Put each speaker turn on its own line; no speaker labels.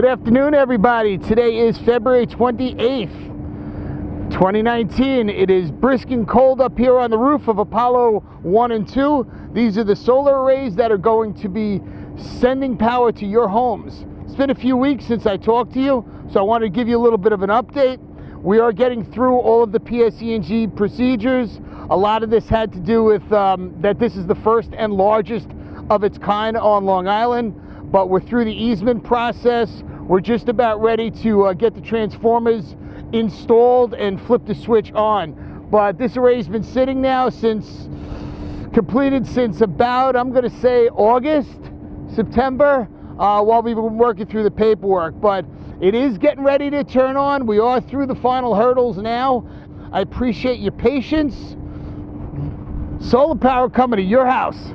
Good afternoon, everybody. Today is February 28th, 2019. It is brisk and cold up here on the roof of Apollo 1 and 2. These are the solar arrays that are going to be sending power to your homes. It's been a few weeks since I talked to you, so I wanted to give you a little bit of an update. We are getting through all of the PSE&G procedures. A lot of this had to do with that this is the first and largest of its kind on Long Island, but we're through the easement process. We're just about ready to get the transformers installed and flip the switch on. But this array's been sitting now completed since about, I'm gonna say August, September, while we've been working through the paperwork. But it is getting ready to turn on. We are through the final hurdles now. I appreciate your patience. Solar power coming to your house.